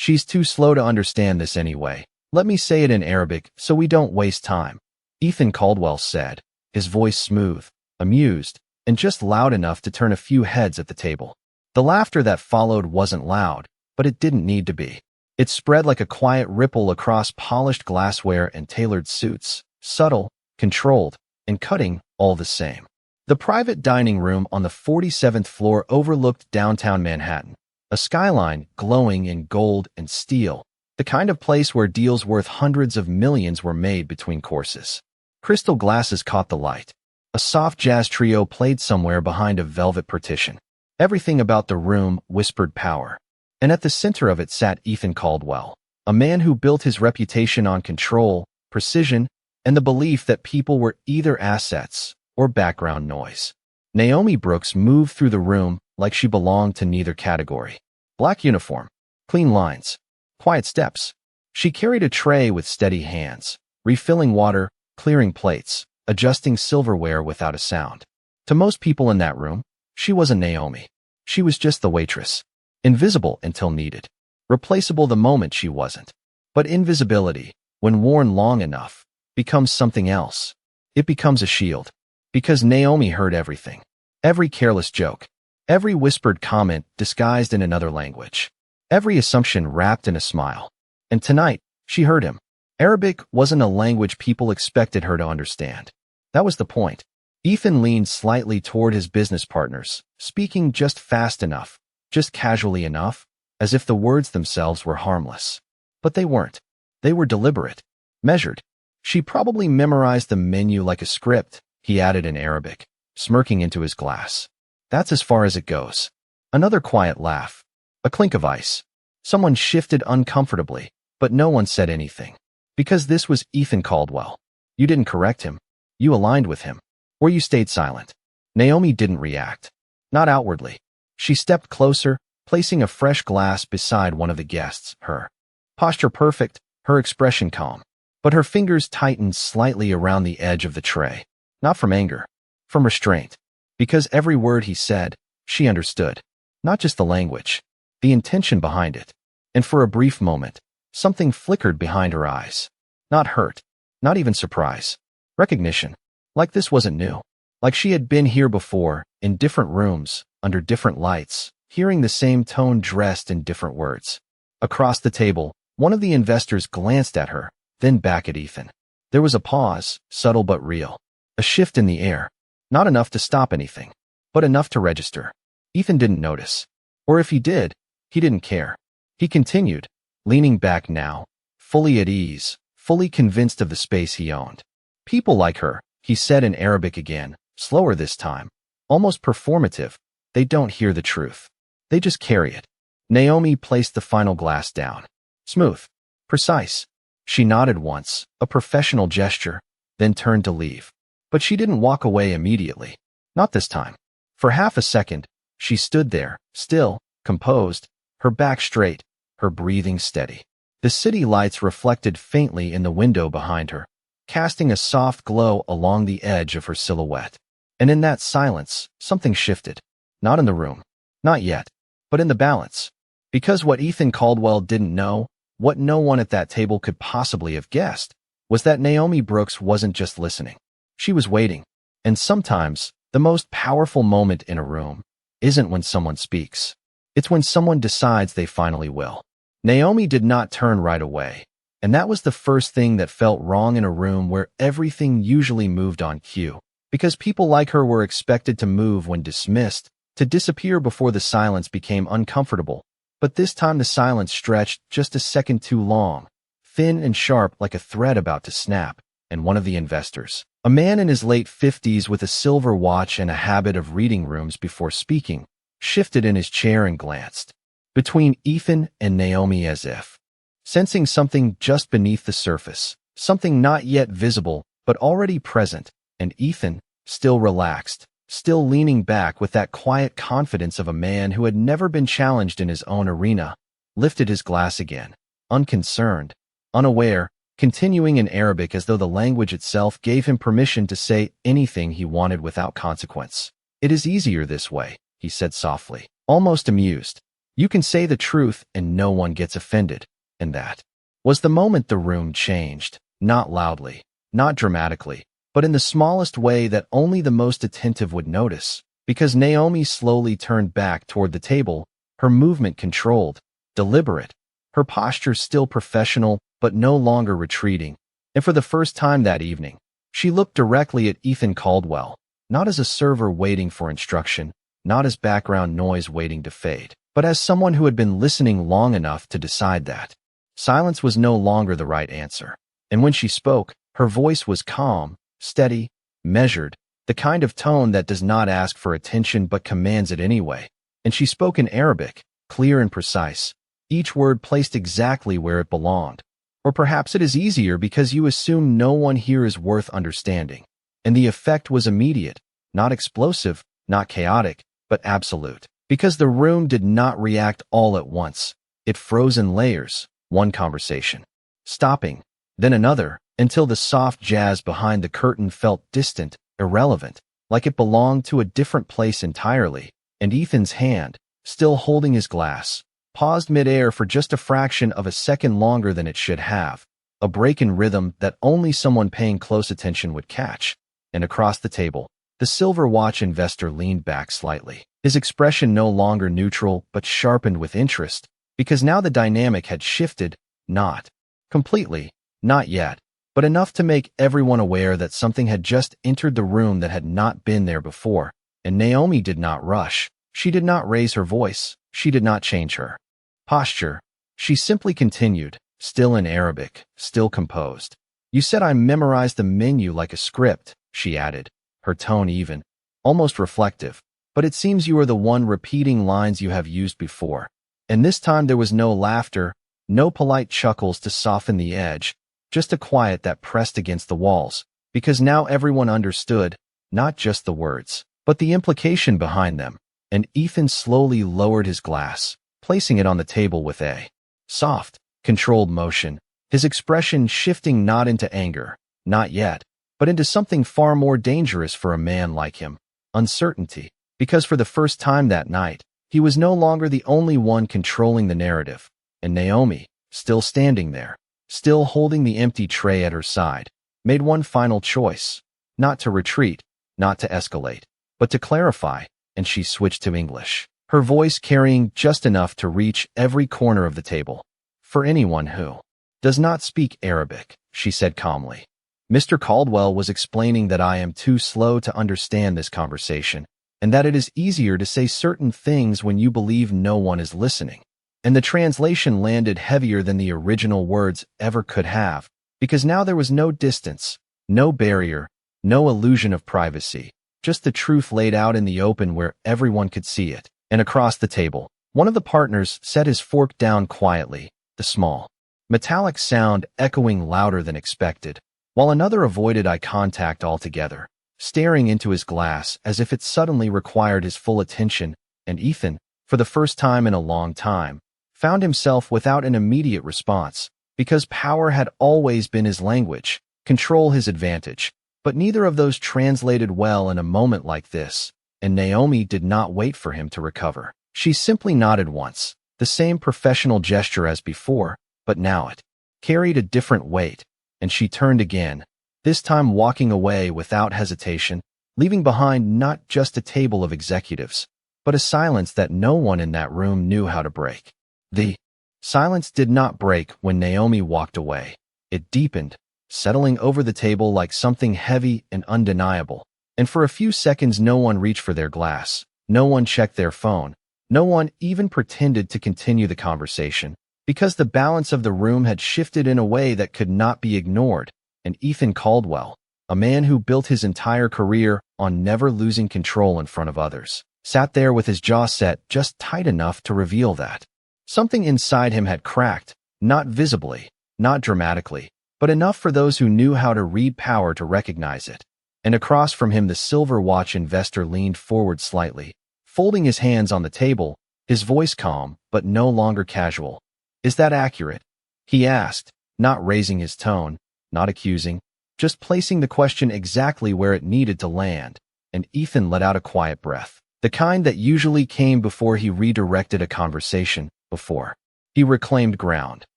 She's too slow to understand this anyway. Let me say it in Arabic so we don't waste time, Ethan Caldwell said, his voice smooth, amused, and just loud enough to turn a few heads at the table. The laughter that followed wasn't loud, but it didn't need to be. It spread like a quiet ripple across polished glassware and tailored suits, subtle, controlled, and cutting all the same. The private dining room on the 47th floor overlooked downtown Manhattan, a skyline glowing in gold and steel, the kind of place where deals worth hundreds of millions were made between courses. Crystal glasses caught the light. A soft jazz trio played somewhere behind a velvet partition. Everything about the room whispered power. And at the center of it sat Ethan Caldwell, a man who built his reputation on control, precision, and the belief that people were either assets or background noise. Naomi Brooks moved through the room like she belonged to neither category. Black uniform, clean lines, quiet steps. She carried a tray with steady hands, refilling water, clearing plates, adjusting silverware without a sound. To most people in that room, she wasn't Naomi. She was just the waitress. Invisible until needed. Replaceable the moment she wasn't. But invisibility, when worn long enough, becomes something else. It becomes a shield. Because Naomi heard everything. Every careless joke. Every whispered comment disguised in another language. Every assumption wrapped in a smile. And tonight, she heard him. Arabic wasn't a language people expected her to understand. That was the point. Ethan leaned slightly toward his business partners, speaking just fast enough, just casually enough, as if the words themselves were harmless. But they weren't. They were deliberate, measured. She probably memorized the menu like a script, he added in Arabic, smirking into his glass. That's as far as it goes. Another quiet laugh. A clink of ice. Someone shifted uncomfortably, but no one said anything. Because this was Ethan Caldwell. You didn't correct him. You aligned with him. Or you stayed silent. Naomi didn't react. Not outwardly. She stepped closer, placing a fresh glass beside one of the guests, her posture perfect, her expression calm. But her fingers tightened slightly around the edge of the tray. Not from anger. From restraint. Because every word he said, she understood. Not just the language. The intention behind it. And for a brief moment, something flickered behind her eyes. Not hurt. Not even surprise. Recognition. Like this wasn't new. Like she had been here before, in different rooms, under different lights, hearing the same tone dressed in different words. Across the table, one of the investors glanced at her, then back at Ethan. There was a pause, subtle but real. A shift in the air. Not enough to stop anything, but enough to register. Ethan didn't notice. Or if he did, he didn't care. He continued, leaning back now, fully at ease, fully convinced of the space he owned. People like her, he said in Arabic again, slower this time, almost performative. They don't hear the truth. They just carry it. Naomi placed the final glass down. Smooth. Precise. She nodded once, a professional gesture, then turned to leave. But she didn't walk away immediately. Not this time. For half a second, she stood there, still, composed, her back straight, her breathing steady. The city lights reflected faintly in the window behind her, casting a soft glow along the edge of her silhouette. And in that silence, something shifted. Not in the room. Not yet. But in the balance. Because what Ethan Caldwell didn't know, what no one at that table could possibly have guessed, was that Naomi Brooks wasn't just listening. She was waiting. And sometimes, the most powerful moment in a room isn't when someone speaks. It's when someone decides they finally will. Naomi did not turn right away. And that was the first thing that felt wrong in a room where everything usually moved on cue. Because people like her were expected to move when dismissed, to disappear before the silence became uncomfortable. But this time the silence stretched just a second too long, thin and sharp like a thread about to snap, and one of the investors, a man in his late 50s with a silver watch and a habit of reading rooms before speaking, shifted in his chair and glanced between Ethan and Naomi as if sensing something just beneath the surface, something not yet visible but already present, and Ethan, still relaxed, still leaning back with that quiet confidence of a man who had never been challenged in his own arena, lifted his glass again, unconcerned, unaware, continuing in Arabic as though the language itself gave him permission to say anything he wanted without consequence. It is easier this way, he said softly, almost amused. You can say the truth and no one gets offended. And that was the moment the room changed, not loudly, not dramatically, but in the smallest way that only the most attentive would notice. Because Naomi slowly turned back toward the table, her movement controlled, deliberate, her posture still professional but no longer retreating. And for the first time that evening, she looked directly at Ethan Caldwell, not as a server waiting for instruction, not as background noise waiting to fade, but as someone who had been listening long enough to decide that silence was no longer the right answer. And when she spoke, her voice was calm, steady, measured, the kind of tone that does not ask for attention but commands it anyway. And she spoke in Arabic, clear and precise, each word placed exactly where it belonged. Or perhaps it is easier because you assume no one here is worth understanding. And the effect was immediate, not explosive, not chaotic, but absolute. Because the room did not react all at once. It froze in layers, one conversation, stopping, then another, until the soft jazz behind the curtain felt distant, irrelevant, like it belonged to a different place entirely. And Ethan's hand, still holding his glass, paused mid-air for just a fraction of a second longer than it should have, a break in rhythm that only someone paying close attention would catch. And across the table, the silver watch investor leaned back slightly, his expression no longer neutral but sharpened with interest, because now the dynamic had shifted, not completely, not yet, but enough to make everyone aware that something had just entered the room that had not been there before. And Naomi did not rush. She did not raise her voice. She did not change her posture. She simply continued, still in Arabic, still composed. "You said I memorized the menu like a script," she added, her tone even, almost reflective. "But it seems you are the one repeating lines you have used before." And this time there was no laughter, no polite chuckles to soften the edge, just a quiet that pressed against the walls, because now everyone understood, not just the words, but the implication behind them. And Ethan slowly lowered his glass, placing it on the table with a soft, controlled motion, his expression shifting not into anger, not yet, but into something far more dangerous for a man like him, uncertainty. Because for the first time that night, he was no longer the only one controlling the narrative. And Naomi, still standing there, still holding the empty tray at her side, made one final choice, not to retreat, not to escalate, but to clarify. And she switched to English, her voice carrying just enough to reach every corner of the table. "For anyone who does not speak Arabic," she said calmly, "Mr. Caldwell was explaining that I am too slow to understand this conversation, and that it is easier to say certain things when you believe no one is listening." And the translation landed heavier than the original words ever could have, because now there was no distance, no barrier, no illusion of privacy. Just the truth laid out in the open where everyone could see it. And across the table, one of the partners set his fork down quietly, the small, metallic sound echoing louder than expected, while another avoided eye contact altogether, staring into his glass as if it suddenly required his full attention. And Ethan, for the first time in a long time, found himself without an immediate response, because power had always been his language, control his advantage. But neither of those translated well in a moment like this, and Naomi did not wait for him to recover. She simply nodded once, the same professional gesture as before, but now it carried a different weight, and she turned again, this time walking away without hesitation, leaving behind not just a table of executives, but a silence that no one in that room knew how to break. The silence did not break when Naomi walked away. It deepened, settling over the table like something heavy and undeniable. And for a few seconds no one reached for their glass, no one checked their phone, no one even pretended to continue the conversation, because the balance of the room had shifted in a way that could not be ignored. And Ethan Caldwell, a man who built his entire career on never losing control in front of others, sat there with his jaw set just tight enough to reveal that something inside him had cracked, not visibly, not dramatically, but enough for those who knew how to read power to recognize it. And across from him the silver watch investor leaned forward slightly, folding his hands on the table, his voice calm but no longer casual. "Is that accurate?" he asked, not raising his tone, not accusing, just placing the question exactly where it needed to land. And Ethan let out a quiet breath. The kind that usually came before he redirected a conversation, before he reclaimed ground.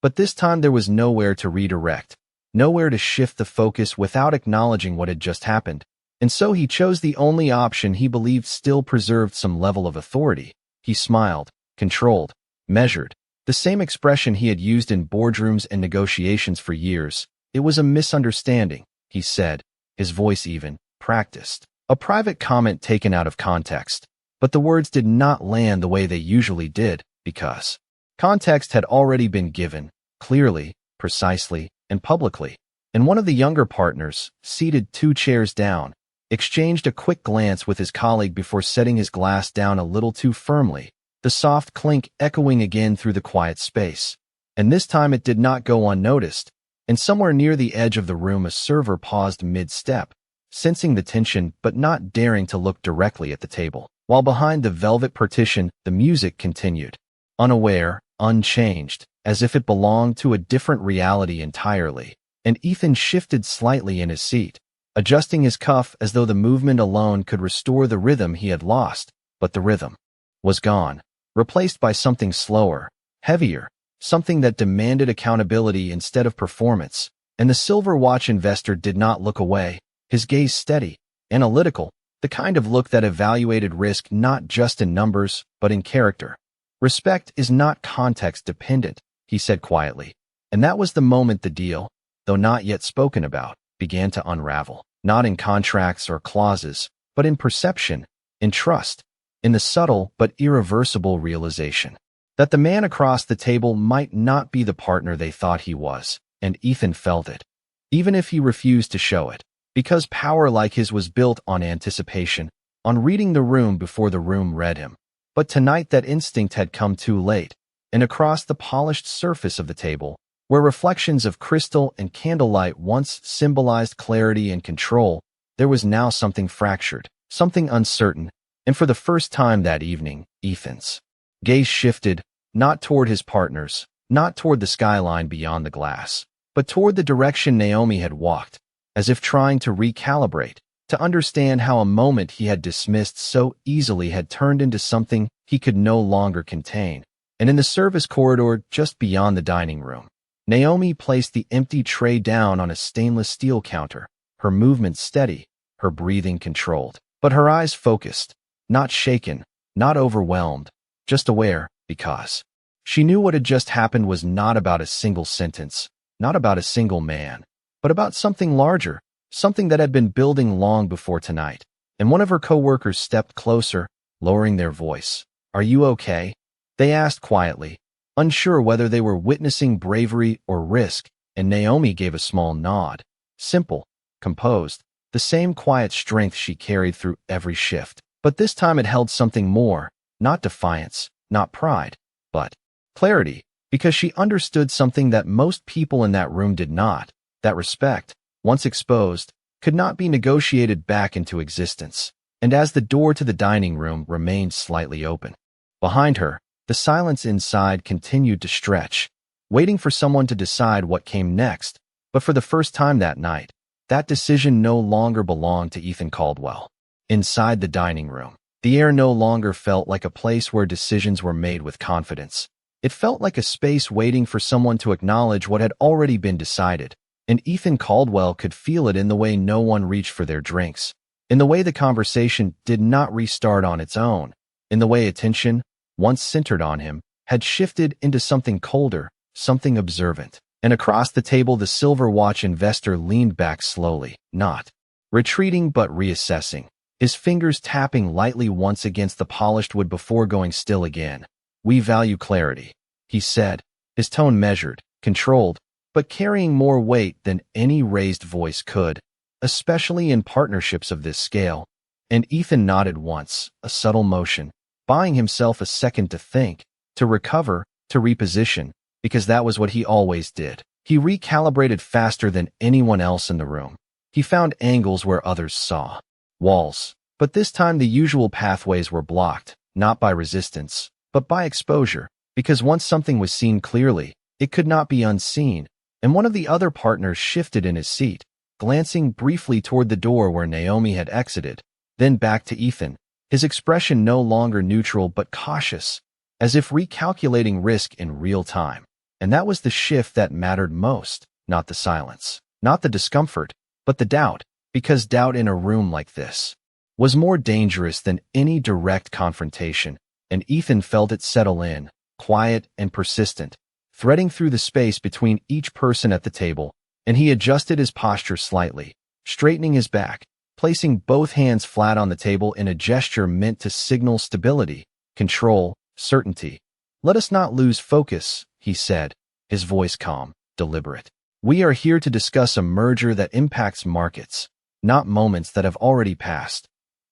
But this time there was nowhere to redirect, nowhere to shift the focus without acknowledging what had just happened. And so he chose the only option he believed still preserved some level of authority. He smiled, controlled, measured, the same expression he had used in boardrooms and negotiations for years. It was a misunderstanding, he said, his voice even, practiced. A private comment taken out of context. But the words did not land the way they usually did, because context had already been given, clearly, precisely, and publicly. And one of the younger partners, seated 2 chairs down, exchanged a quick glance with his colleague before setting his glass down a little too firmly, the soft clink echoing again through the quiet space. And this time it did not go unnoticed, and somewhere near the edge of the room a server paused mid-step, sensing the tension but not daring to look directly at the table. While behind the velvet partition, the music continued, unaware, unchanged, as if it belonged to a different reality entirely. And Ethan shifted slightly in his seat, adjusting his cuff as though the movement alone could restore the rhythm he had lost. But the rhythm was gone, replaced by something slower, heavier, something that demanded accountability instead of performance. And the silver watch investor did not look away, his gaze steady, analytical, the kind of look that evaluated risk not just in numbers, but in character. Respect is not context-dependent, he said quietly. And that was the moment the deal, though not yet spoken about, began to unravel. Not in contracts or clauses, but in perception, in trust, in the subtle but irreversible realization that the man across the table might not be the partner they thought he was, and Ethan felt it, even if he refused to show it. Because power like his was built on anticipation, on reading the room before the room read him. But tonight that instinct had come too late, and across the polished surface of the table, where reflections of crystal and candlelight once symbolized clarity and control, there was now something fractured, something uncertain, and for the first time that evening, Ethan's gaze shifted, not toward his partners, not toward the skyline beyond the glass, but toward the direction Naomi had walked, as if trying to recalibrate, to understand how a moment he had dismissed so easily had turned into something he could no longer contain. And in the service corridor just beyond the dining room, Naomi placed the empty tray down on a stainless steel counter, her movements steady, her breathing controlled, but her eyes focused, not shaken, not overwhelmed, just aware, because she knew what had just happened was not about a single sentence, not about a single man, but about something larger, something that had been building long before tonight. And one of her co-workers stepped closer, lowering their voice. "Are you okay?" they asked quietly, unsure whether they were witnessing bravery or risk, and Naomi gave a small nod. Simple, composed, the same quiet strength she carried through every shift. But this time it held something more, not defiance, not pride, but clarity, because she understood something that most people in that room did not, that respect, once exposed, could not be negotiated back into existence. And as the door to the dining room remained slightly open, behind her, the silence inside continued to stretch, waiting for someone to decide what came next. But for the first time that night, that decision no longer belonged to Ethan Caldwell. Inside the dining room, the air no longer felt like a place where decisions were made with confidence. It felt like a space waiting for someone to acknowledge what had already been decided. And Ethan Caldwell could feel it in the way no one reached for their drinks, in the way the conversation did not restart on its own, in the way attention, once centered on him, had shifted into something colder, something observant. And across the table the silver watch investor leaned back slowly, not retreating but reassessing, his fingers tapping lightly once against the polished wood before going still again. "We value clarity," he said, his tone measured, controlled, but carrying more weight than any raised voice could, especially in partnerships of this scale. And Ethan nodded once, a subtle motion, buying himself a second to think, to recover, to reposition, because that was what he always did. He recalibrated faster than anyone else in the room. He found angles where others saw walls, but this time the usual pathways were blocked, not by resistance, but by exposure, because once something was seen clearly, it could not be unseen. And one of the other partners shifted in his seat, glancing briefly toward the door where Naomi had exited, then back to Ethan, his expression no longer neutral but cautious, as if recalculating risk in real time. And that was the shift that mattered most, not the silence, not the discomfort, but the doubt, because doubt in a room like this was more dangerous than any direct confrontation, and Ethan felt it settle in, quiet and persistent, threading through the space between each person at the table, and he adjusted his posture slightly, straightening his back, placing both hands flat on the table in a gesture meant to signal stability, control, certainty. "Let us not lose focus," he said, his voice calm, deliberate. "We are here to discuss a merger that impacts markets, not moments that have already passed."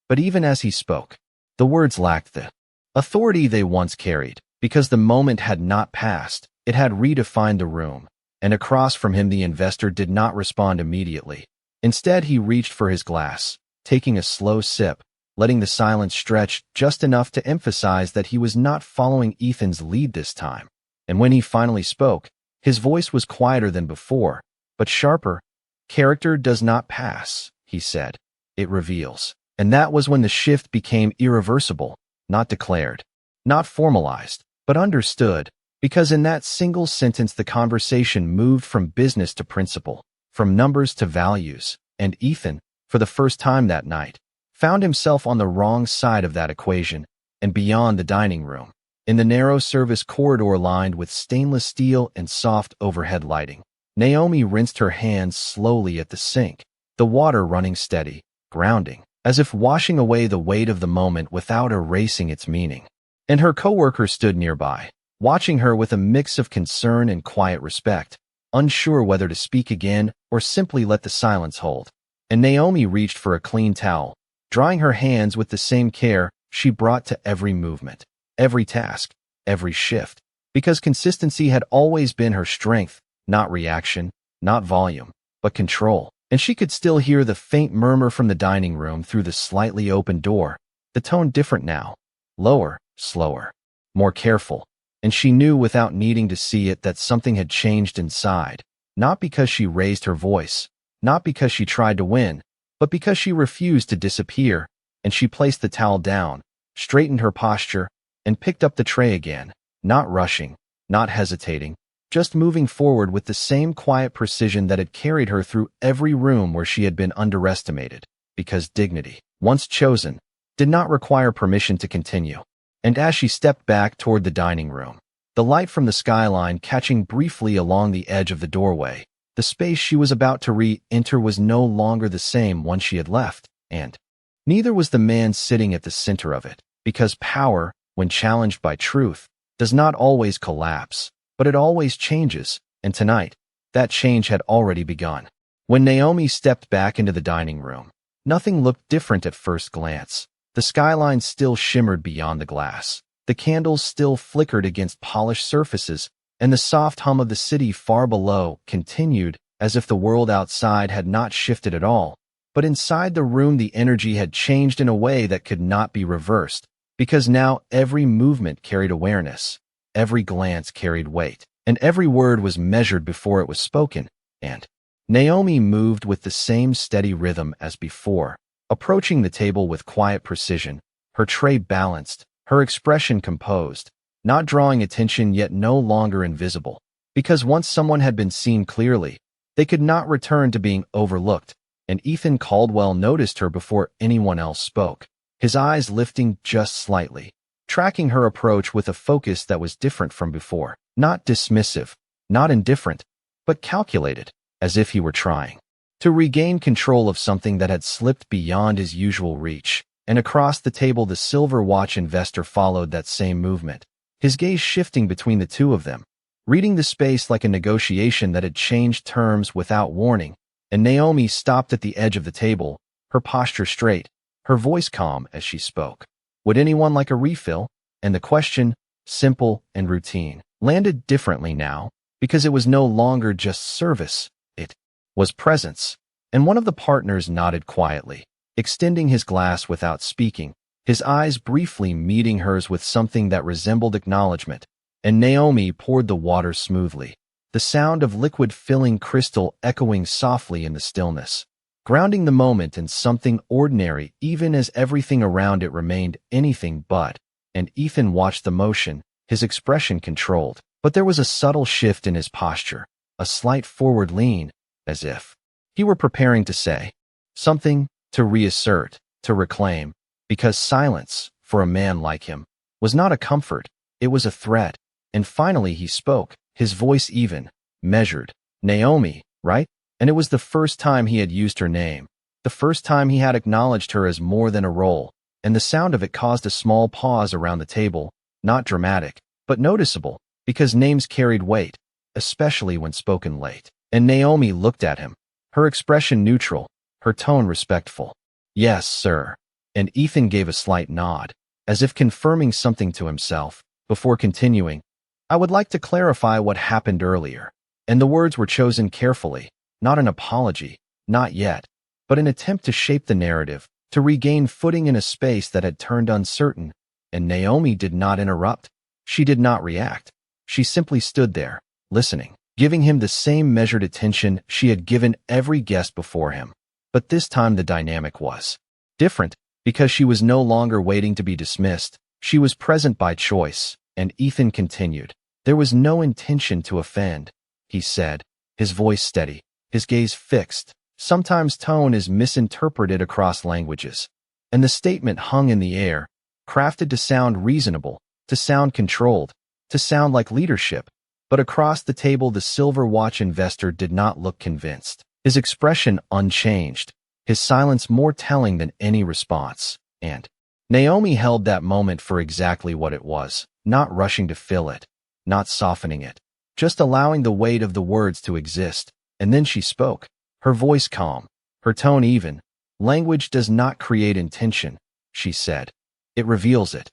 But even as he spoke, the words lacked the authority they once carried, because the moment had not passed, it had redefined the room, and across from him the investor did not respond immediately. Instead, he reached for his glass, taking a slow sip, letting the silence stretch just enough to emphasize that he was not following Ethan's lead this time. And when he finally spoke, his voice was quieter than before, but sharper. "Character does not pass," he said. "It reveals." And that was when the shift became irreversible, not declared, not formalized, but understood, because in that single sentence the conversation moved from business to principle, from numbers to values, and Ethan, for the first time that night, found himself on the wrong side of that equation, and beyond the dining room, in the narrow service corridor lined with stainless steel and soft overhead lighting. Naomi rinsed her hands slowly at the sink, the water running steady, grounding, as if washing away the weight of the moment without erasing its meaning. And her coworker stood nearby, watching her with a mix of concern and quiet respect, unsure whether to speak again or simply let the silence hold. And Naomi reached for a clean towel, drying her hands with the same care she brought to every movement, every task, every shift, because consistency had always been her strength, not reaction, not volume, but control. And she could still hear the faint murmur from the dining room through the slightly open door, the tone different now, lower, slower, more careful, and she knew without needing to see it that something had changed inside, not because she raised her voice, not because she tried to win, but because she refused to disappear, and she placed the towel down, straightened her posture, and picked up the tray again, not rushing, not hesitating, just moving forward with the same quiet precision that had carried her through every room where she had been underestimated, because dignity, once chosen, did not require permission to continue. And as she stepped back toward the dining room, the light from the skyline catching briefly along the edge of the doorway, the space she was about to re-enter was no longer the same one she had left, and neither was the man sitting at the center of it, because power, when challenged by truth, does not always collapse, but it always changes, and tonight, that change had already begun. When Naomi stepped back into the dining room, nothing looked different at first glance. The skyline still shimmered beyond the glass, the candles still flickered against polished surfaces, and the soft hum of the city far below continued as if the world outside had not shifted at all. But inside the room the energy had changed in a way that could not be reversed, because now every movement carried awareness. Every glance carried weight, and every word was measured before it was spoken, and Naomi moved with the same steady rhythm as before, approaching the table with quiet precision, her tray balanced, her expression composed, not drawing attention yet no longer invisible, because once someone had been seen clearly, they could not return to being overlooked, and Ethan Caldwell noticed her before anyone else spoke, his eyes lifting just slightly, tracking her approach with a focus that was different from before, not dismissive, not indifferent, but calculated, as if he were trying to regain control of something that had slipped beyond his usual reach. And across the table the silver watch investor followed that same movement, his gaze shifting between the two of them, reading the space like a negotiation that had changed terms without warning. And Naomi stopped at the edge of the table, her posture straight, her voice calm as she spoke. Would anyone like a refill? And the question, simple and routine, landed differently now, because it was no longer just service, it was presence. And one of the partners nodded quietly, extending his glass without speaking, his eyes briefly meeting hers with something that resembled acknowledgement. And Naomi poured the water smoothly, the sound of liquid filling crystal echoing softly in the stillness. grounding the moment in something ordinary even as everything around it remained anything but. And Ethan watched the motion, his expression controlled. But there was a subtle shift in his posture, a slight forward lean, as if he were preparing to say something, to reassert, to reclaim, because silence, for a man like him, was not a comfort, it was a threat. And finally he spoke, his voice even, measured. Naomi, right? And it was the first time he had used her name, the first time he had acknowledged her as more than a role, and the sound of it caused a small pause around the table, not dramatic, but noticeable, because names carried weight, especially when spoken late. And Naomi looked at him, her expression neutral, her tone respectful. Yes, sir. And Ethan gave a slight nod, as if confirming something to himself, before continuing. I would like to clarify what happened earlier. And the words were chosen carefully, not an apology, not yet, but an attempt to shape the narrative, to regain footing in a space that had turned uncertain. And Naomi did not interrupt. She did not react. She simply stood there, listening, giving him the same measured attention she had given every guest before him. But this time the dynamic was different, because she was no longer waiting to be dismissed. She was present by choice, and Ethan continued. There was no intention to offend, he said, his voice steady, his gaze fixed. Sometimes tone is misinterpreted across languages, and the statement hung in the air, crafted to sound reasonable, to sound controlled, to sound like leadership. But across the table the silver watch investor did not look convinced, his expression unchanged, his silence more telling than any response. And Naomi held that moment for exactly what it was, not rushing to fill it, not softening it, just allowing the weight of the words to exist. And then she spoke, her voice calm, her tone even. Language does not create intention, she said. It reveals it.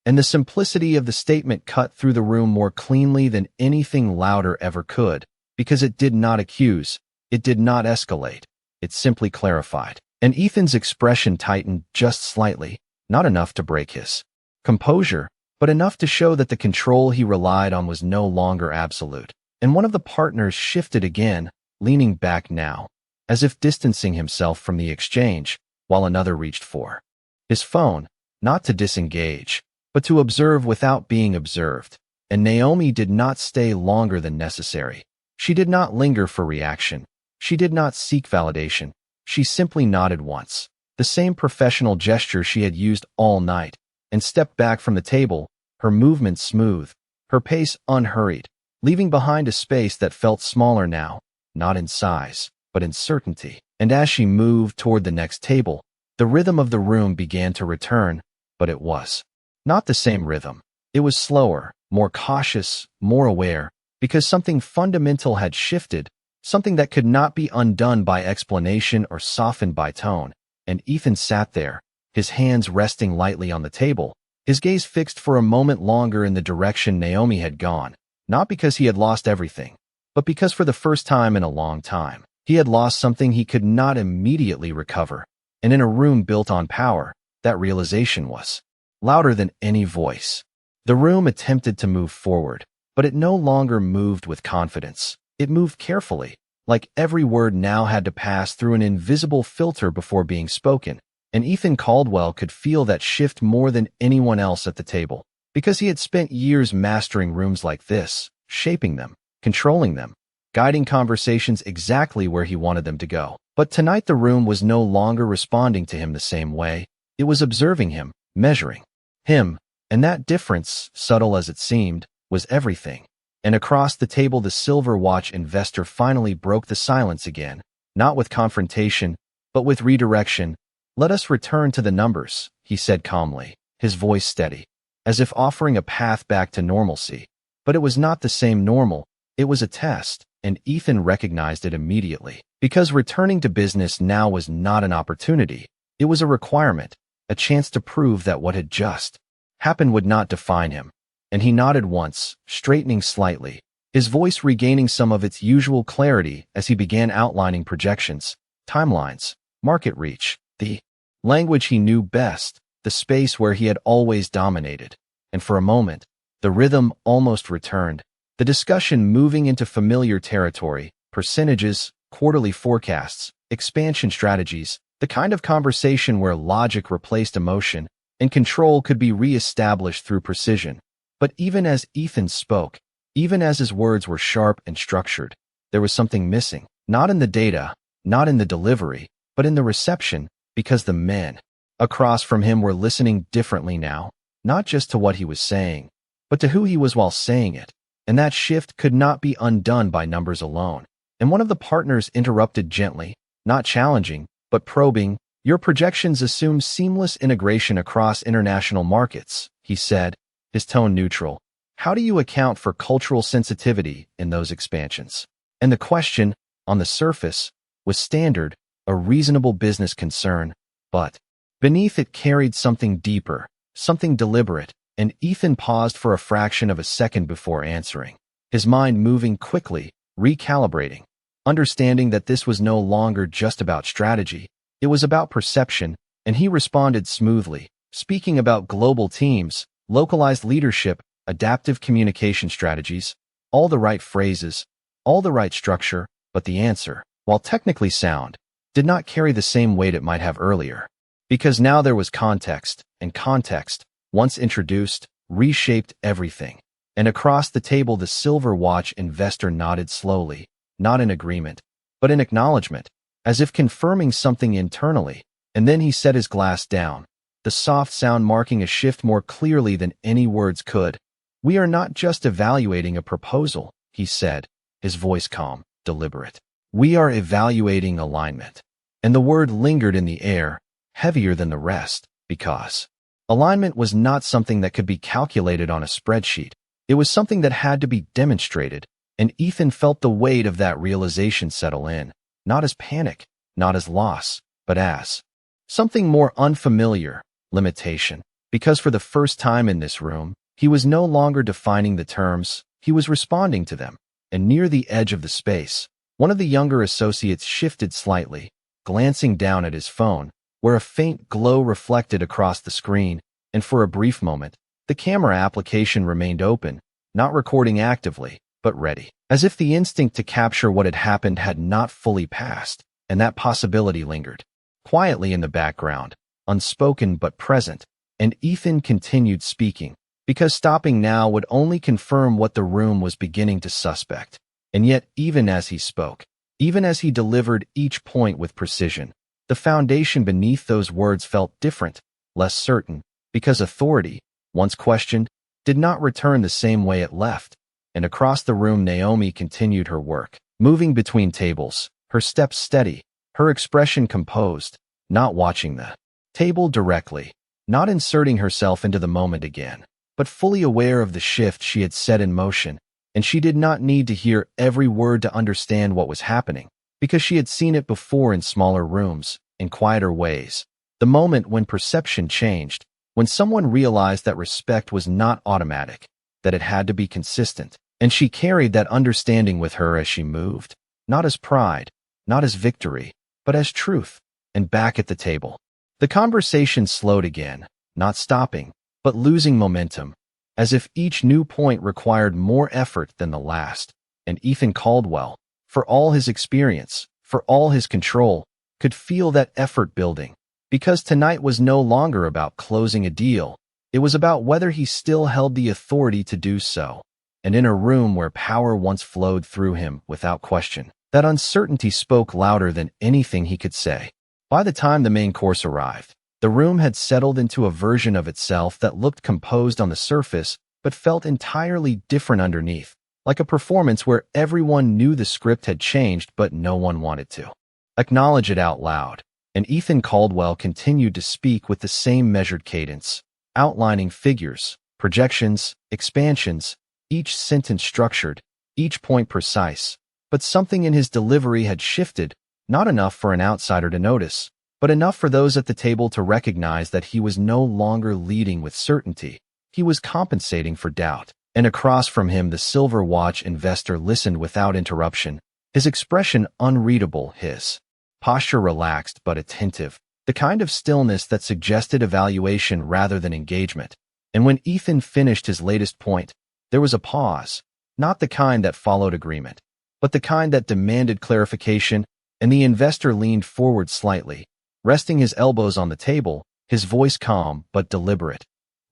And the simplicity of the statement cut through the room more cleanly than anything louder ever could, because it did not accuse, it did not escalate, it simply clarified. And Ethan's expression tightened just slightly, not enough to break his composure, but enough to show that the control he relied on was no longer absolute. And one of the partners shifted again, leaning back now, as if distancing himself from the exchange, while another reached for his phone, not to disengage, but to observe without being observed. And Naomi did not stay longer than necessary. She did not linger for reaction. She did not seek validation. She simply nodded once, the same professional gesture she had used all night, and stepped back from the table, her movement smooth, her pace unhurried, leaving behind a space that felt smaller now, not in size, but in certainty. And as she moved toward the next table, the rhythm of the room began to return, but it was not the same rhythm. It was slower, more cautious, more aware, because something fundamental had shifted, something that could not be undone by explanation or softened by tone. And Ethan sat there, his hands resting lightly on the table, his gaze fixed for a moment longer in the direction Naomi had gone, not because he had lost everything, but because for the first time in a long time, he had lost something he could not immediately recover. And in a room built on power, that realization was louder than any voice. The room attempted to move forward, but it no longer moved with confidence. It moved carefully, like every word now had to pass through an invisible filter before being spoken. And Ethan Caldwell could feel that shift more than anyone else at the table, because he had spent years mastering rooms like this, shaping them, controlling them, guiding conversations exactly where he wanted them to go. But tonight the room was no longer responding to him the same way. It was observing him, measuring him, and that difference, subtle as it seemed, was everything. And across the table the silver watch investor finally broke the silence again, not with confrontation, but with redirection. Let us return to the numbers, he said calmly, his voice steady, as if offering a path back to normalcy. But it was not the same normal, it was a test, and Ethan recognized it immediately. Because returning to business now was not an opportunity, it was a requirement, a chance to prove that what had just happened would not define him. And he nodded once, straightening slightly, his voice regaining some of its usual clarity as he began outlining projections, timelines, market reach, the language he knew best, the space where he had always dominated. And for a moment, the rhythm almost returned, the discussion moving into familiar territory, percentages, quarterly forecasts, expansion strategies, the kind of conversation where logic replaced emotion and control could be re-established through precision. But even as Ethan spoke, even as his words were sharp and structured, there was something missing. Not in the data, not in the delivery, but in the reception, because the men across from him were listening differently now, not just to what he was saying, but to who he was while saying it. And that shift could not be undone by numbers alone. And one of the partners interrupted gently, not challenging, but probing. "Your projections assume seamless integration across international markets," he said, his tone neutral. "How do you account for cultural sensitivity in those expansions?" And the question, on the surface, was standard, a reasonable business concern, but beneath it carried something deeper, something deliberate, and Ethan paused for a fraction of a second before answering, his mind moving quickly, recalibrating, understanding that this was no longer just about strategy, it was about perception, and he responded smoothly, speaking about global teams, localized leadership, adaptive communication strategies, all the right phrases, all the right structure, but the answer, while technically sound, did not carry the same weight it might have earlier. Because now there was context, and context, once introduced, reshaped everything. And across the table the silver watch investor nodded slowly, not in agreement, but in acknowledgement, as if confirming something internally, and then he set his glass down, the soft sound marking a shift more clearly than any words could. "We are not just evaluating a proposal," he said, his voice calm, deliberate. "We are evaluating alignment." And the word lingered in the air, heavier than the rest, because alignment was not something that could be calculated on a spreadsheet. It was something that had to be demonstrated, and Ethan felt the weight of that realization settle in, not as panic, not as loss, but as something more unfamiliar, limitation. Because for the first time in this room, he was no longer defining the terms, he was responding to them. And near the edge of the space, one of the younger associates shifted slightly, glancing down at his phone, where a faint glow reflected across the screen, and for a brief moment, the camera application remained open, not recording actively, but ready, as if the instinct to capture what had happened had not fully passed, and that possibility lingered quietly in the background, unspoken but present. And Ethan continued speaking, because stopping now would only confirm what the room was beginning to suspect. And yet, even as he spoke, even as he delivered each point with precision, the foundation beneath those words felt different, less certain, because authority, once questioned, did not return the same way it left. And across the room Naomi continued her work, moving between tables, her steps steady, her expression composed, not watching the table directly, not inserting herself into the moment again, but fully aware of the shift she had set in motion, and she did not need to hear every word to understand what was happening, because she had seen it before in smaller rooms, in quieter ways. The moment when perception changed, when someone realized that respect was not automatic, that it had to be consistent, and she carried that understanding with her as she moved, not as pride, not as victory, but as truth. And back at the table, the conversation slowed again, not stopping, but losing momentum, as if each new point required more effort than the last. And Ethan Caldwell, for all his experience, for all his control, could feel that effort building, because tonight was no longer about closing a deal, it was about whether he still held the authority to do so. And in a room where power once flowed through him without question, that uncertainty spoke louder than anything he could say. By the time the main course arrived, the room had settled into a version of itself that looked composed on the surface but felt entirely different underneath, like a performance where everyone knew the script had changed but no one wanted to acknowledge it out loud. And Ethan Caldwell continued to speak with the same measured cadence, outlining figures, projections, expansions, each sentence structured, each point precise. But something in his delivery had shifted, not enough for an outsider to notice, but enough for those at the table to recognize that he was no longer leading with certainty. He was compensating for doubt. And across from him the silver watch investor listened without interruption, his expression unreadable, his posture relaxed but attentive, the kind of stillness that suggested evaluation rather than engagement. And when Ethan finished his latest point, there was a pause, not the kind that followed agreement, but the kind that demanded clarification. and the investor leaned forward slightly, resting his elbows on the table, his voice calm but deliberate.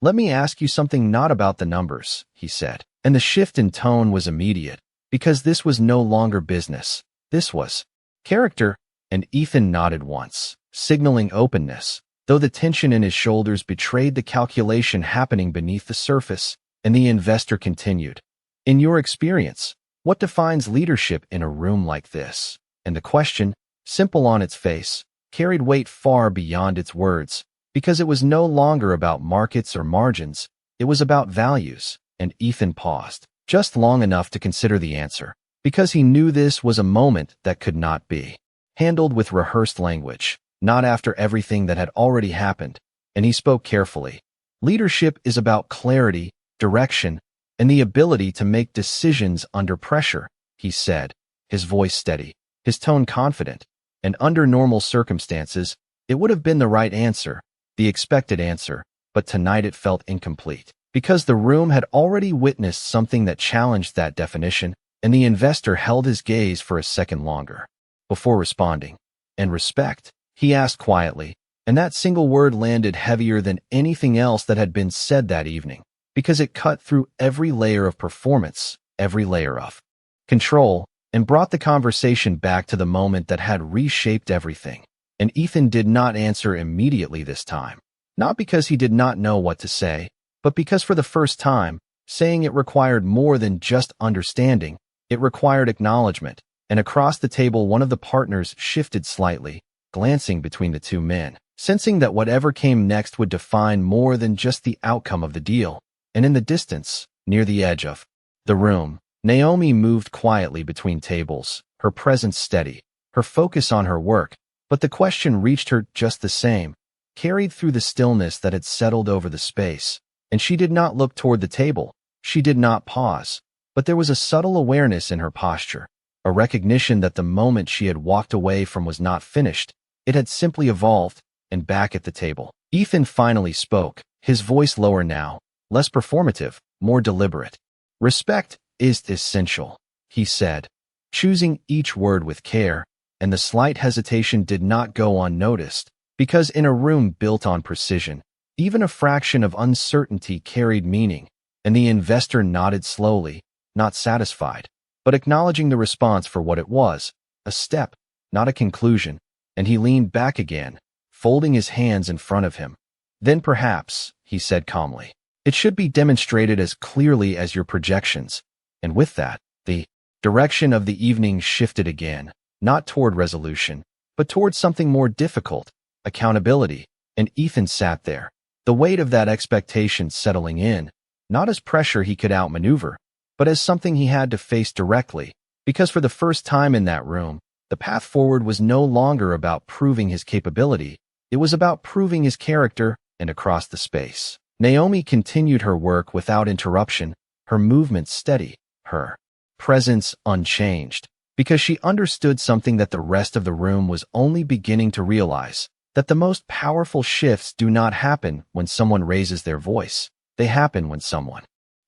"Let me ask you something not about the numbers," he said. And the shift in tone was immediate, because this was no longer business. This was character, and Ethan nodded once, signaling openness, though the tension in his shoulders betrayed the calculation happening beneath the surface, and the investor continued. "In your experience, what defines leadership in a room like this?" And the question, simple on its face, carried weight far beyond its words, because it was no longer about markets or margins, it was about values, and Ethan paused, just long enough to consider the answer, because he knew this was a moment that could not be handled with rehearsed language, not after everything that had already happened, and he spoke carefully. "Leadership is about clarity, direction, and the ability to make decisions under pressure," he said, his voice steady, his tone confident, and under normal circumstances, it would have been the right answer, the expected answer, but tonight it felt incomplete, because the room had already witnessed something that challenged that definition, and the investor held his gaze for a second longer before responding. "And respect?" he asked quietly, and that single word landed heavier than anything else that had been said that evening, because it cut through every layer of performance, every layer of control, and brought the conversation back to the moment that had reshaped everything. And Ethan did not answer immediately this time, not because he did not know what to say, but because for the first time, saying it required more than just understanding, it required acknowledgement, and across the table one of the partners shifted slightly, glancing between the two men, sensing that whatever came next would define more than just the outcome of the deal. And in the distance, near the edge of the room, Naomi moved quietly between tables, her presence steady, her focus on her work, but the question reached her just the same, carried through the stillness that had settled over the space, and she did not look toward the table, she did not pause, but there was a subtle awareness in her posture, a recognition that the moment she had walked away from was not finished, it had simply evolved, and back at the table, Ethan finally spoke, his voice lower now, less performative, more deliberate. "Respect is essential," he said, choosing each word with care, and the slight hesitation did not go unnoticed, because in a room built on precision, even a fraction of uncertainty carried meaning, and the investor nodded slowly, not satisfied, but acknowledging the response for what it was, a step, not a conclusion, and he leaned back again, folding his hands in front of him. "Then perhaps," he said calmly, "it should be demonstrated as clearly as your projections." And with that, the direction of the evening shifted again, not toward resolution, but toward something more difficult, accountability, and Ethan sat there, the weight of that expectation settling in, not as pressure he could outmaneuver, but as something he had to face directly, because for the first time in that room, the path forward was no longer about proving his capability, it was about proving his character. And across the space, Naomi continued her work without interruption, her movements steady, her presence unchanged, because she understood something that the rest of the room was only beginning to realize, that the most powerful shifts do not happen when someone raises their voice, they happen when someone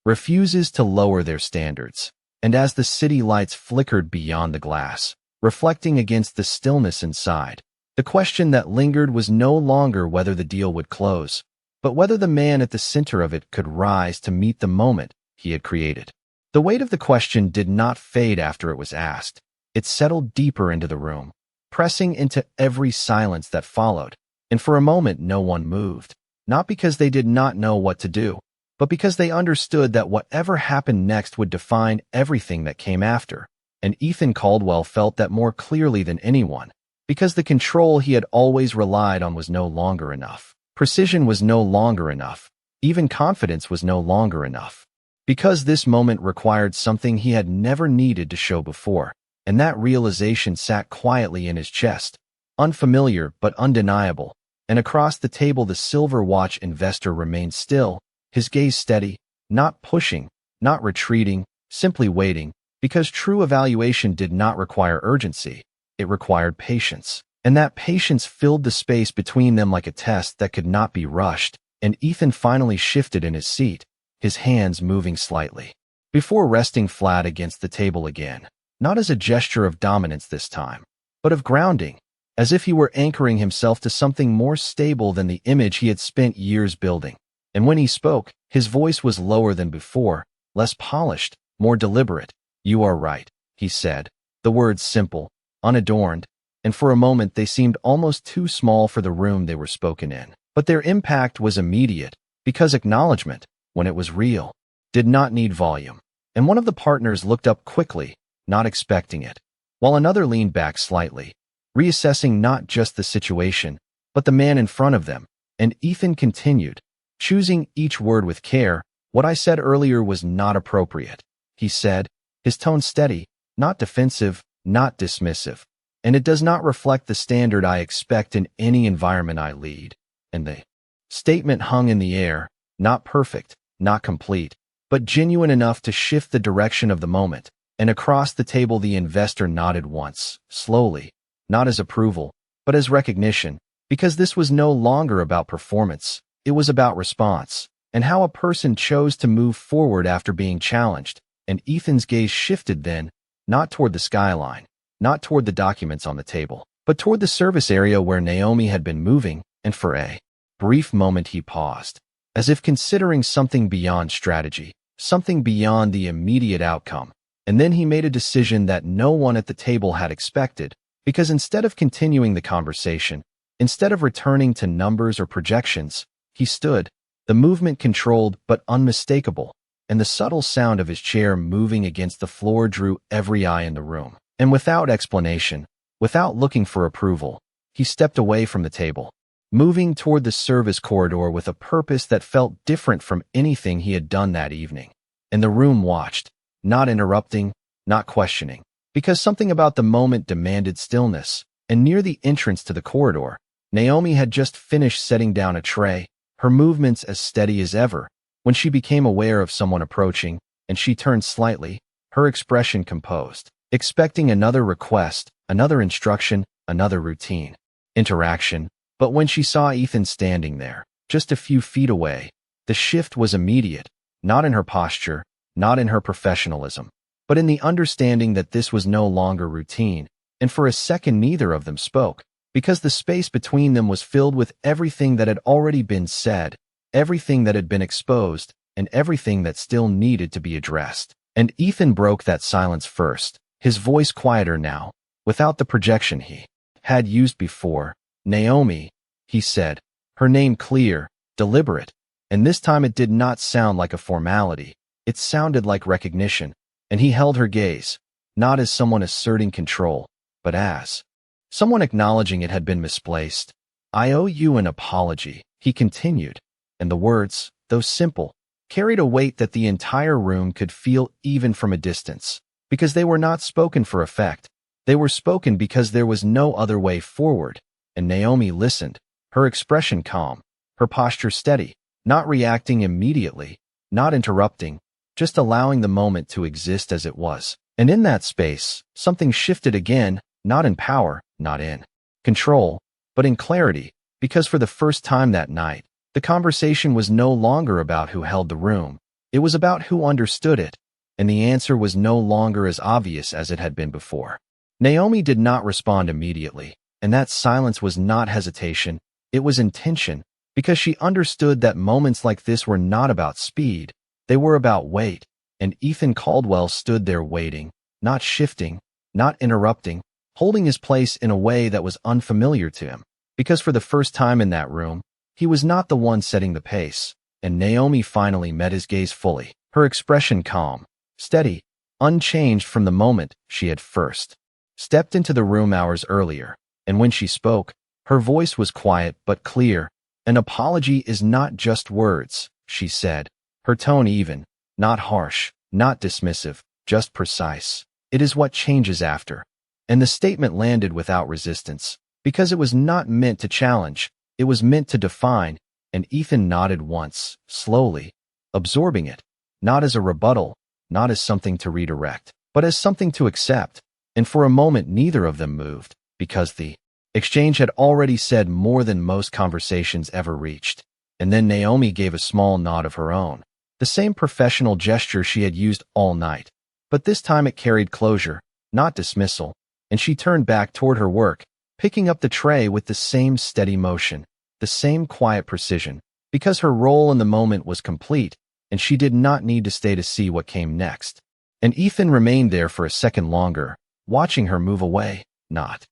refuses to lower their standards. And as the city lights flickered beyond the glass, reflecting against the stillness inside, the question that lingered was no longer whether the deal would close, but whether the man at the center of it could rise to meet the moment he had created. The weight of the question did not fade after it was asked. It settled deeper into the room, pressing into every silence that followed, and for a moment no one moved, not because they did not know what to do, but because they understood that whatever happened next would define everything that came after. And Ethan Caldwell felt that more clearly than anyone, because the control he had always relied on was no longer enough. Precision was no longer enough. Even confidence was no longer enough. Because this moment required something he had never needed to show before, and that realization sat quietly in his chest, unfamiliar but undeniable, and across the table the silver watch investor remained still, his gaze steady, not pushing, not retreating, simply waiting, because true evaluation did not require urgency. It required patience, and that patience filled the space between them like a test that could not be rushed, and Ethan finally shifted in his seat, his hands moving slightly, before resting flat against the table again, not as a gesture of dominance this time, but of grounding, as if he were anchoring himself to something more stable than the image he had spent years building. And when he spoke, his voice was lower than before, less polished, more deliberate. "You are right," he said, the words simple, unadorned, and for a moment they seemed almost too small for the room they were spoken in. But their impact was immediate, because acknowledgement, when it was real, did not need volume. And one of the partners looked up quickly, not expecting it, while another leaned back slightly, reassessing not just the situation, but the man in front of them. And Ethan continued, choosing each word with care. "What I said earlier was not appropriate," he said, his tone steady, not defensive, not dismissive. "And it does not reflect the standard I expect in any environment I lead." And the statement hung in the air, not perfect, not complete, but genuine enough to shift the direction of the moment. And across the table the investor nodded once, slowly, not as approval, but as recognition, because this was no longer about performance, it was about response, and how a person chose to move forward after being challenged. And Ethan's gaze shifted then, not toward the skyline, not toward the documents on the table, but toward the service area where Naomi had been moving, and for a brief moment he paused, as if considering something beyond strategy, something beyond the immediate outcome. And then he made a decision that no one at the table had expected, because instead of continuing the conversation, instead of returning to numbers or projections, he stood, the movement controlled but unmistakable, and the subtle sound of his chair moving against the floor drew every eye in the room. And without explanation, without looking for approval, he stepped away from the table, moving toward the service corridor with a purpose that felt different from anything he had done that evening. And the room watched, not interrupting, not questioning, because something about the moment demanded stillness. And near the entrance to the corridor, Naomi had just finished setting down a tray, her movements as steady as ever, when she became aware of someone approaching, and she turned slightly, her expression composed, expecting another request, another instruction, another routine interaction. But when she saw Ethan standing there, just a few feet away, the shift was immediate, not in her posture, not in her professionalism, but in the understanding that this was no longer routine. And for a second neither of them spoke, because the space between them was filled with everything that had already been said, everything that had been exposed, and everything that still needed to be addressed. And Ethan broke that silence first, his voice quieter now, without the projection he had used before. "Naomi," he said, her name clear, deliberate, and this time it did not sound like a formality, it sounded like recognition. And he held her gaze, not as someone asserting control, but as someone acknowledging it had been misplaced. "I owe you an apology," he continued, and the words, though simple, carried a weight that the entire room could feel even from a distance, because they were not spoken for effect. They were spoken because there was no other way forward. And Naomi listened, her expression calm, her posture steady, not reacting immediately, not interrupting, just allowing the moment to exist as it was. And in that space, something shifted again, not in power, not in control, but in clarity, because for the first time that night, the conversation was no longer about who held the room, it was about who understood it, and the answer was no longer as obvious as it had been before. Naomi did not respond immediately, and that silence was not hesitation, it was intention, because she understood that moments like this were not about speed, they were about weight. And Ethan Caldwell stood there waiting, not shifting, not interrupting, holding his place in a way that was unfamiliar to him, because for the first time in that room, he was not the one setting the pace. And Naomi finally met his gaze fully, her expression calm, steady, unchanged from the moment she had first stepped into the room hours earlier. And when she spoke, her voice was quiet but clear. "An apology is not just words," she said, her tone even, not harsh, not dismissive, just precise. "It is what changes after." And the statement landed without resistance, because it was not meant to challenge, it was meant to define. And Ethan nodded once, slowly, absorbing it, not as a rebuttal, not as something to redirect, but as something to accept. And for a moment neither of them moved, because the exchange had already said more than most conversations ever reached. And then Naomi gave a small nod of her own, the same professional gesture she had used all night. But this time it carried closure, not dismissal. and she turned back toward her work, picking up the tray with the same steady motion, the same quiet precision, because her role in the moment was complete, and she did not need to stay to see what came next. And Ethan remained there for a second longer, watching her move away, not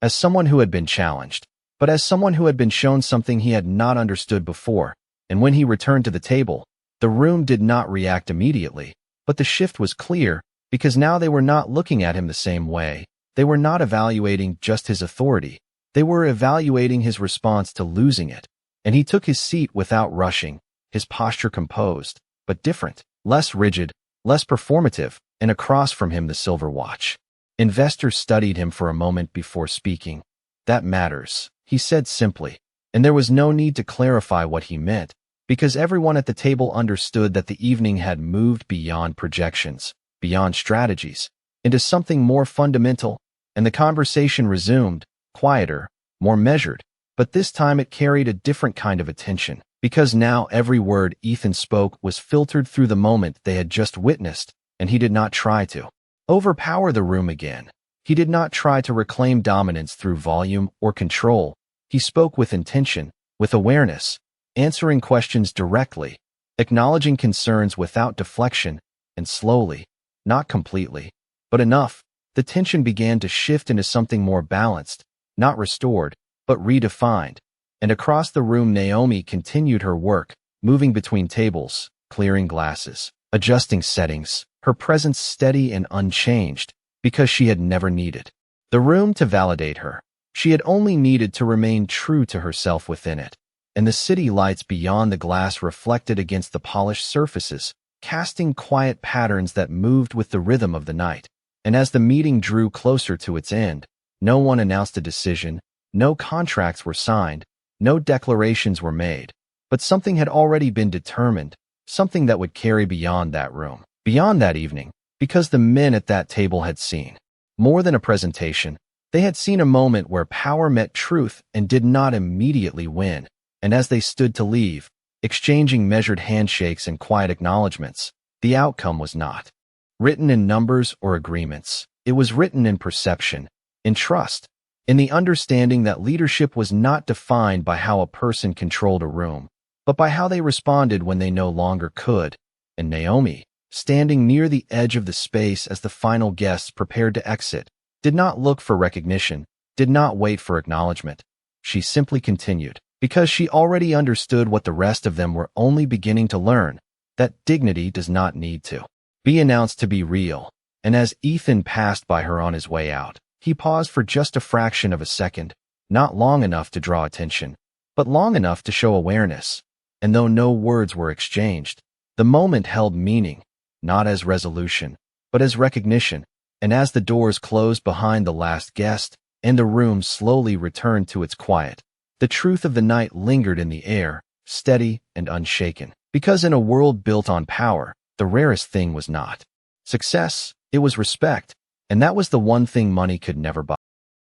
as someone who had been challenged, but as someone who had been shown something he had not understood before. And when he returned to the table, the room did not react immediately, but the shift was clear, because now they were not looking at him the same way. They were not evaluating just his authority. They were evaluating his response to losing it. And he took his seat without rushing, his posture composed, but different, less rigid, less performative, and across from him the silver watch. Investors studied him for a moment before speaking. "That matters," he said simply, and there was no need to clarify what he meant, because everyone at the table understood that the evening had moved beyond projections, beyond strategies, into something more fundamental, and the conversation resumed, quieter, more measured, but this time it carried a different kind of attention, because now every word Ethan spoke was filtered through the moment they had just witnessed, and he did not try to overpower the room again. He did not try to reclaim dominance through volume or control. He spoke with intention, with awareness, answering questions directly, acknowledging concerns without deflection, and slowly, not completely, but enough, the tension began to shift into something more balanced, not restored, but redefined. And across the room Naomi continued her work, moving between tables, clearing glasses, adjusting settings, her presence steady and unchanged, because she had never needed the room to validate her. She had only needed to remain true to herself within it. And the city lights beyond the glass reflected against the polished surfaces, casting quiet patterns that moved with the rhythm of the night. And as the meeting drew closer to its end, no one announced a decision, no contracts were signed, no declarations were made, but something had already been determined, something that would carry beyond that room, beyond that evening, because the men at that table had seen more than a presentation. They had seen a moment where power met truth and did not immediately win. And as they stood to leave, exchanging measured handshakes and quiet acknowledgments, the outcome was not written in numbers or agreements. It was written in perception, in trust, in the understanding that leadership was not defined by how a person controlled a room, but by how they responded when they no longer could. And Naomi, standing near the edge of the space as the final guests prepared to exit, did not look for recognition, did not wait for acknowledgement. She simply continued, because she already understood what the rest of them were only beginning to learn, that dignity does not need to be announced to be real. And as Ethan passed by her on his way out, he paused for just a fraction of a second, not long enough to draw attention, but long enough to show awareness. And though no words were exchanged, the moment held meaning, not as resolution, but as recognition. And as the doors closed behind the last guest, and the room slowly returned to its quiet, the truth of the night lingered in the air, steady and unshaken. Because in a world built on power, the rarest thing was not success, it was respect. And that was the one thing money could never buy.